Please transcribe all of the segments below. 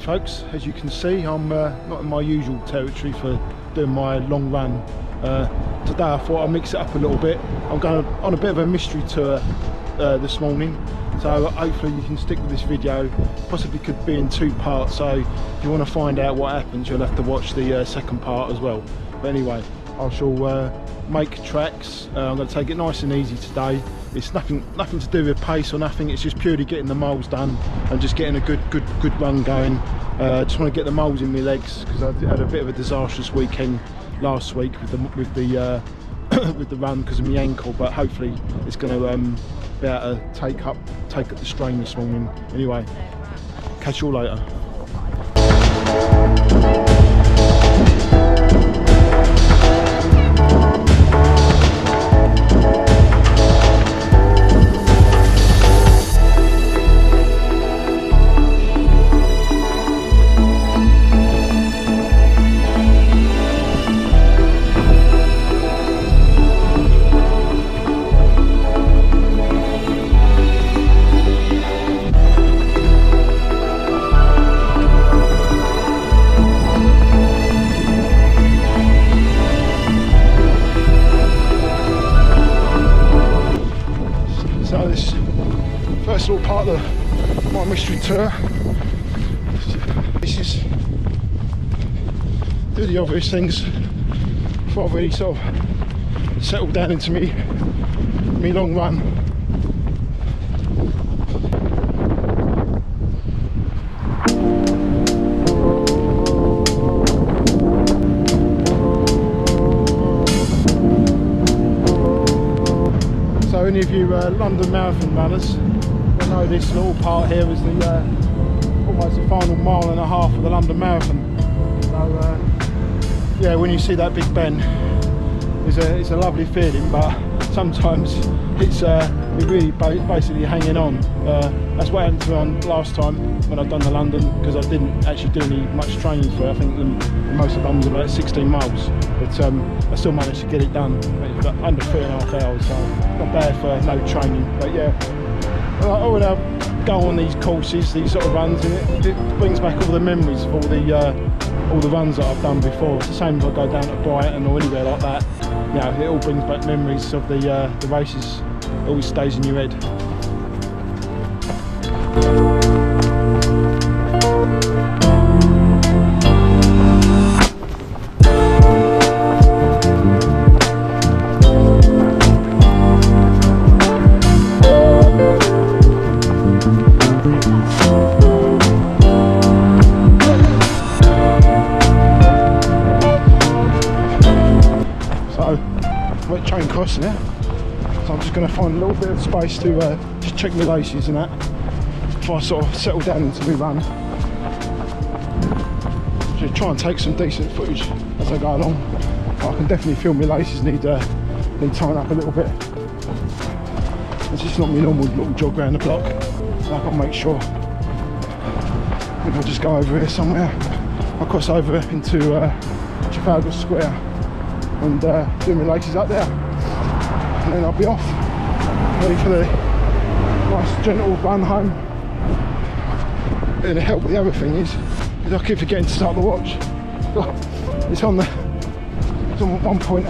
folks, as you can see, I'm not in my usual territory for doing my long run. Today I thought I'd mix it up a little bit. I'm going on a bit of a mystery tour this morning, so hopefully you can stick with this video. Possibly could be in 2 parts, so if you want to find out what happens, you'll have to watch the second part as well. But anyway, I shall make tracks. I'm going to take it nice and easy today. It's nothing to do with pace or nothing. It's just purely getting the miles done and just getting a good run going. Just want to get the miles in my legs because I had a bit of a disastrous weekend last week with the with the run because of my ankle. But hopefully it's going to be able to take up the strain this morning. Anyway, catch you all later. So this first little part of my mystery tour, this is do the obvious things before I've really sort of settled down into me long run. So any of you London Marathon runners will know this little part here is the almost the final mile and a half of the London Marathon. So yeah, when you see that big bend, it's a lovely feeling, but sometimes it's really basically hanging on. That's what happened to me last time when I'd done the London, because I didn't actually do any much training for it. I think the most I've done was about 16 miles, but I still managed to get it done. It was under 3.5 hours, so not bad for no training. But yeah, I would go on these courses, these sort of runs, and it brings back all the memories of all the runs that I've done before. It's the same if I go down to Brighton or anywhere like that. You know, it all brings back memories of the races. It always stays in your head. We're at Charing Cross now, so I'm just going to find a little bit of space to just check my laces and that before I sort of settle down into my run. Just try and take some decent footage as I go along. I can definitely feel my laces need tying up a little bit. It's just not my normal little jog around the block. So I've got to make sure. Maybe I'll just go over here somewhere. I'll cross over into Trafalgar Square and do my laces up there, and then I'll be off, ready for the nice gentle run home. And the help with the other thing is I keep forgetting to start the watch. It's on 1 point,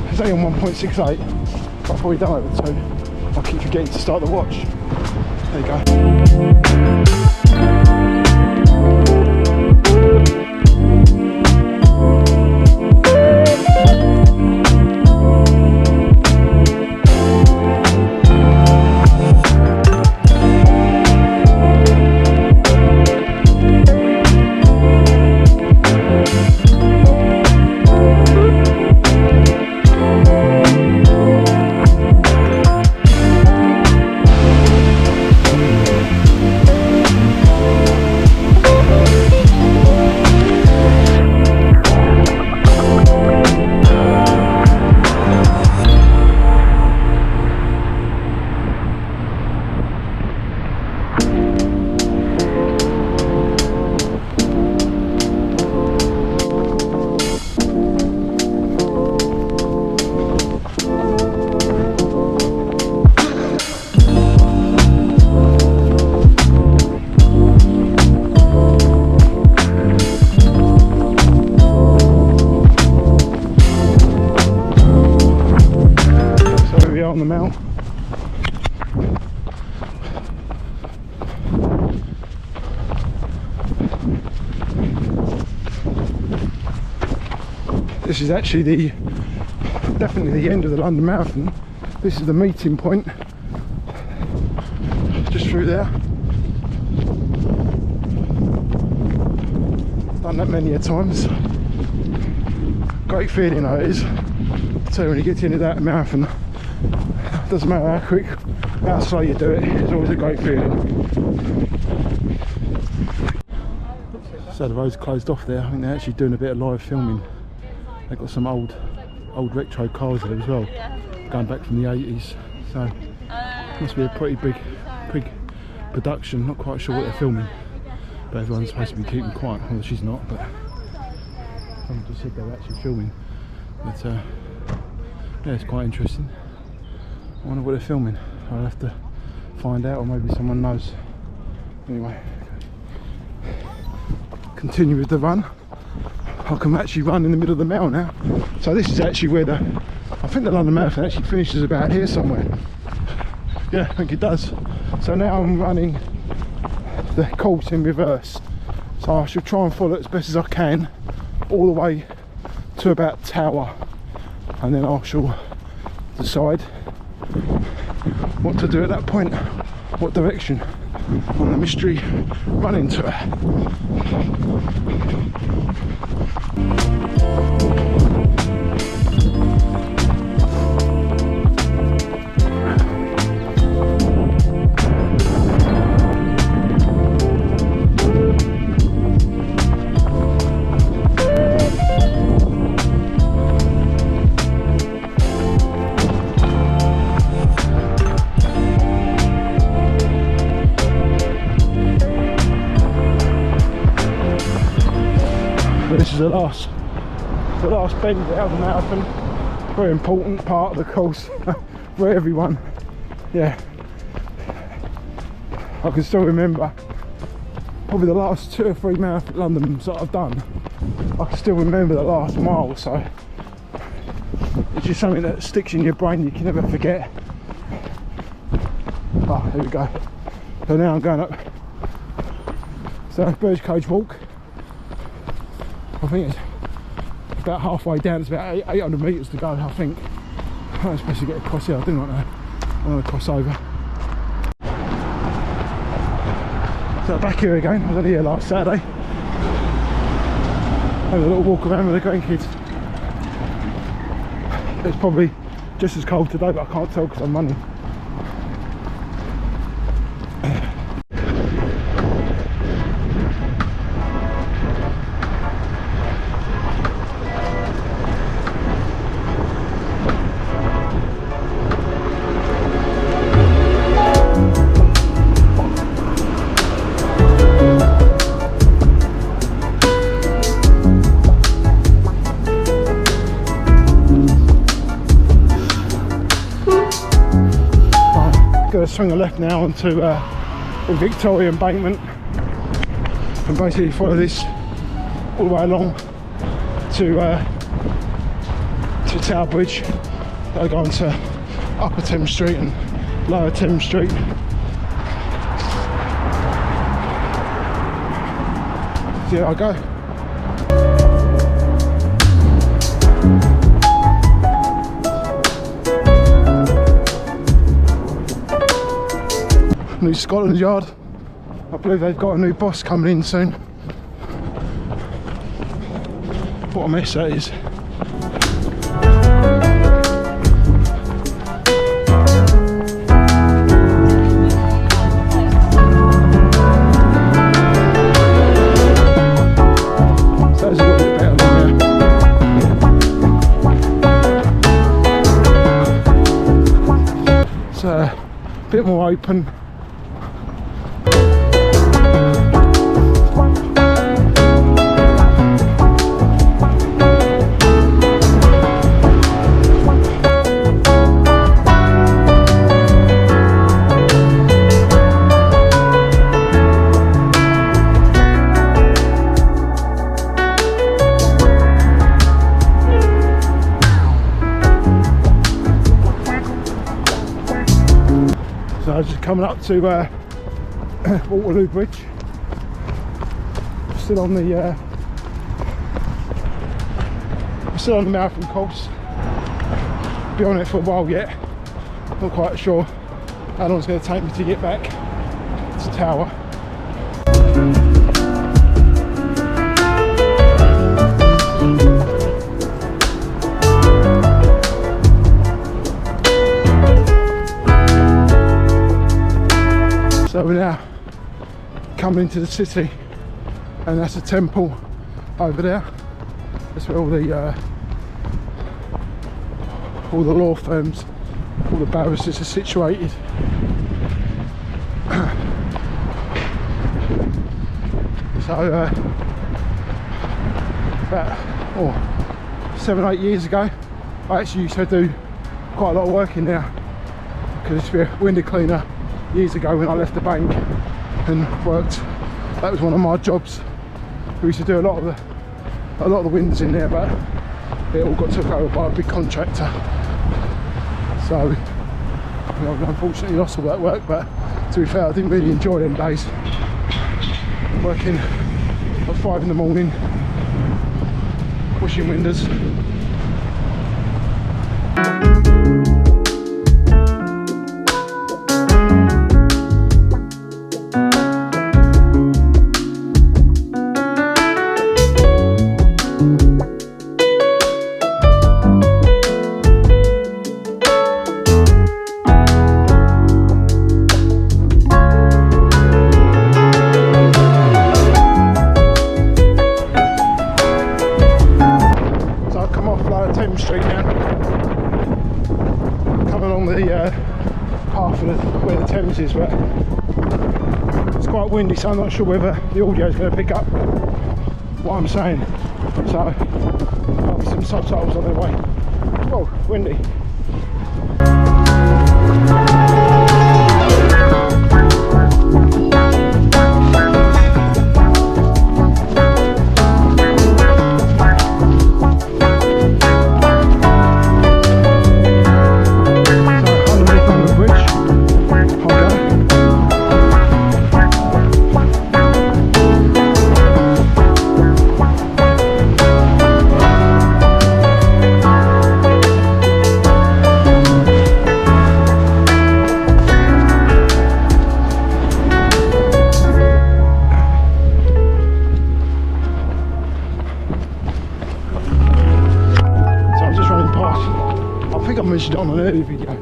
it's only on 1.68, but I've probably done over 2. I keep forgetting to start the watch. There you go. the Mall. This is actually definitely the end of the London Marathon. This is the meeting point, just through there. Done that many a times. Great feeling though it is. I tell you, when you get to the end of that marathon, doesn't matter how quick, how slow you do it, it's always a great feeling. So the road's closed off there. I think they're actually doing a bit of live filming. They've got some old retro cars there as well, going back from the 80s. So must be a pretty big production. Not quite sure what they're filming, but everyone's supposed to be keeping quiet. Well, she's not, but someone just said they're actually filming. But yeah, it's quite interesting. I wonder what they're filming. I'll have to find out, or maybe someone knows. Anyway, continue with the run. I can actually run in the middle of the Mall now. So this is actually where I think the London Marathon actually finishes about here somewhere. Yeah, I think it does. So now I'm running the course in reverse. So I should try and follow it as best as I can all the way to about Tower, and then I shall decide what to do at that point, what direction on the mystery running tour. This is the last bend out of the marathon. Very important part of the course for everyone. Yeah, I can still remember probably the last 2 or 3 marathon Londons that I've done. I can still remember the last mile, so it's just something that sticks in your brain, you can never forget. Oh, here we go. So now I'm going up Birdcage Walk. I think it's about halfway down. It's about 800 metres to go, I think. I'm supposed to get across here. I do not know. I want to cross over. So back here again. I was only here last Saturday. Having a little walk around with the grandkids. It's probably just as cold today, but I can't tell because I'm running. Going to swing a left now onto the Victoria Embankment and basically follow this all the way along to Tower Bridge. I'll go onto Upper Thames Street and Lower Thames Street. So yeah, I'll go. New Scotland Yard. I believe they've got a new boss coming in soon. What a mess that is. So that's a little bit better than there. It's a bit more open. So just coming up to Waterloo Bridge. Still on the marathon course. Be on it for a while yet. Not quite sure how long it's going to take me to get back to Tower. So we're now coming into the city, and that's a temple over there. That's where all the law firms, all the barristers are situated. So about 7-8 years ago, I actually used to do quite a lot of work in there, because I used to be a window cleaner years ago when I left the bank and worked. That was one of my jobs. We used to do a lot of the windows in there, but it all got took over by a big contractor. So I've unfortunately lost all that work, but to be fair, I didn't really enjoy them days. Working at 5 in the morning, washing windows. Thames Street now, coming along the path of where the Thames is, but it's quite windy, so I'm not sure whether the audio is going to pick up what I'm saying, so there'll be some subtitles on their way. Oh, windy. I mentioned it on an earlier video,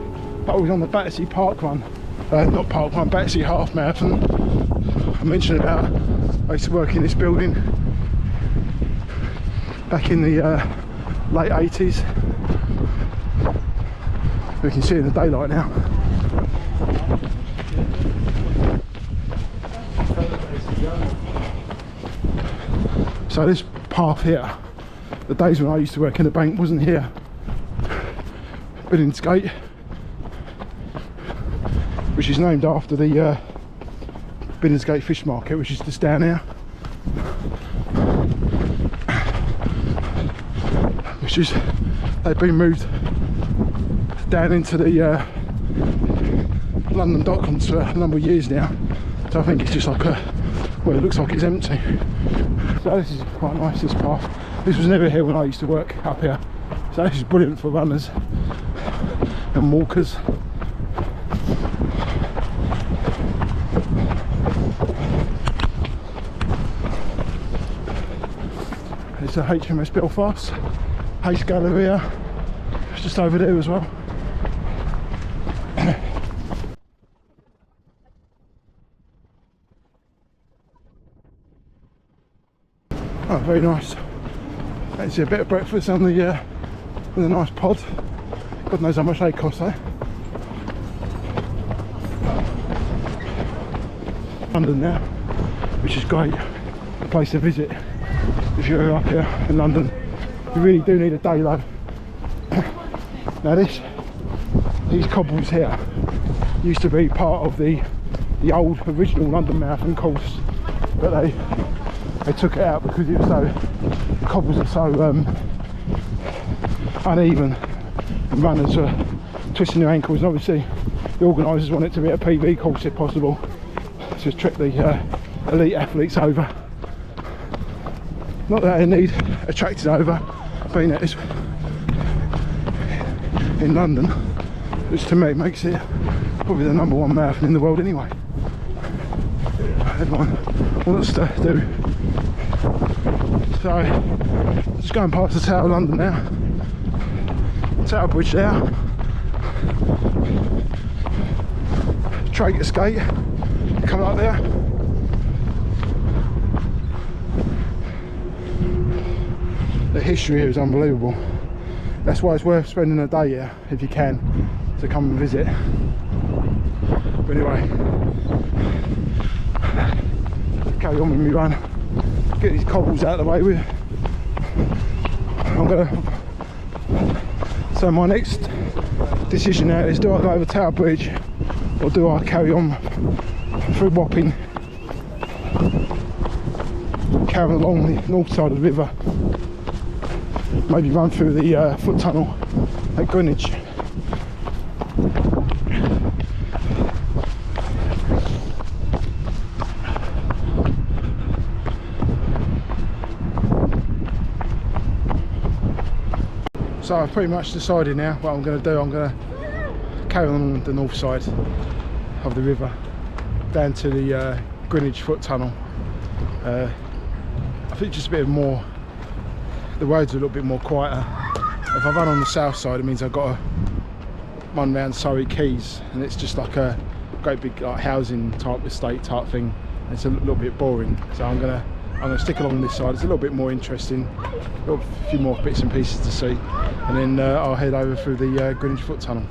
but I was on the Battersea Park run, not Park Run, Battersea Half Marathon. I mentioned about I used to work in this building back in the late 80s. We can see it in the daylight now. So this path here, the days when I used to work in the bank, wasn't here. Billingsgate, which is named after the Billingsgate Fish Market, which is just down here, which is, they've been moved down into the London Docklands for a number of years now, so I think it's just like well, it looks like it's empty. So this is quite nice, this path. This was never here when I used to work up here, so this is brilliant for runners and walkers. It's a HMS Belfast, Hayes Galleria, it's just over there as well. Oh, very nice. It's a bit of breakfast on the with a nice pod. God knows how much they cost though. London now, which is great, a place to visit if you're up here in London. You really do need a day though. Now these cobbles here used to be part of the old original London Marathon course, but they took it out because it was the cobbles are so uneven and runners are twisting their ankles, and obviously the organisers want it to be a PB course if possible, to trick the elite athletes over. Not that they need attracted over, being that it's in London, which to me makes it probably the #1 marathon in the world anyway. Everyone wants to do. So, just going past the Tower of London now. Tower Bridge there. Traitors Gate coming up there. The history here is unbelievable. That's why it's worth spending a day here if you can, to come and visit. But anyway, carry on with me run. Get these cobbles out of the way with. So my next decision now is, do I go over Tower Bridge or do I carry on through Wapping, carry along the north side of the river, maybe run through the foot tunnel at Greenwich. So I've pretty much decided now what I'm going to do. I'm going to carry on the north side of the river down to the Greenwich foot tunnel. I think just a bit more, the roads are a little bit more quieter. If I run on the south side, it means I've got to run round Surrey Quays, and it's just like a great big like housing type estate type thing. It's a little bit boring, so I'm gonna stick along this side. It's a little bit more interesting, a few more bits and pieces to see, and then I'll head over through the Greenwich foot tunnel.